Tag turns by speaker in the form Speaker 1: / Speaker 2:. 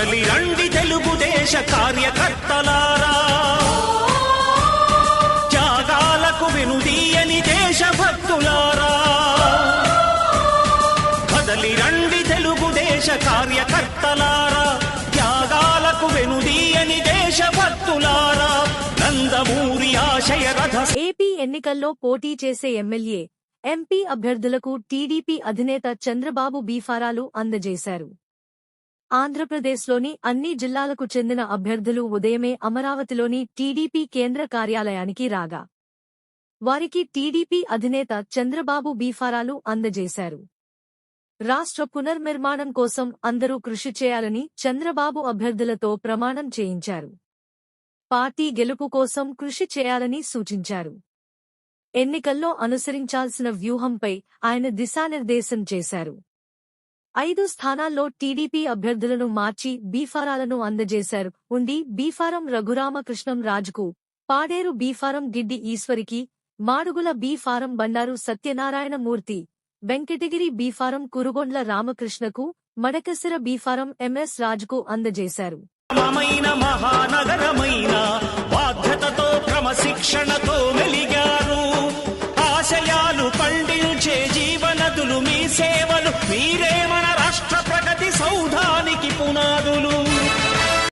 Speaker 1: కదలి రండి తెలుగుదేశ కార్యకర్తలారా, త్యాగాలకు వెనుదీయని దేశభక్తులారా. కదలి రండి తెలుగుదేశ కార్యకర్తలారా, త్యాగాలకు వెనుదీయని దేశభక్తులారా. నందమూరి ఆశయ రథ.
Speaker 2: ఏపీ ఎన్నికల్లో పోటీ చేసే ఎమ్మెల్యే, ఎంపీ అభ్యర్థులకు టీడీపీ అధినేత చంద్రబాబు బీఫారాలు అందజేశారు. ఆంధ్రప్రదేశ్లోని అన్ని జిల్లాలకు చెందిన అభ్యర్థులు ఉదయమే అమరావతిలోని టీడీపీ కేంద్ర కార్యాలయానికి రాగా వారికి టీడీపీ అధినేత చంద్రబాబు బీఫారాలు అందజేశారు. రాష్ట్ర పునర్నిర్మాణం కోసం అందరూ కృషి చేయాలని చంద్రబాబు అభ్యర్థులతో ప్రమాణం చేయించారు. పార్టీ గెలుపు కోసం కృషి చేయాలని సూచించారు. ఎన్నికల్లో అనుసరించాల్సిన వ్యూహంపై ఆయన దిశానిర్దేశం చేశారు. 5 స్థానాల్లో టీడీపీ అభ్యర్థులను మార్చి బీఫారాలను అందజేశారు. ఉండి బీఫారం రఘురామకృష్ణం రాజుకు, పాడేరు బీఫారం గిడ్డి ఈశ్వరికి, మాడుగుల బీఫారం బండారు సత్యనారాయణమూర్తి, వెంకటగిరి బీఫారం కురుగొండ్ల రామకృష్ణకు, మడకసిర బీఫారం ఎంఎస్ రాజుకు అందజేశారు.
Speaker 1: మహానగరమైన బాధ్యతతో క్రమశిక్షణతో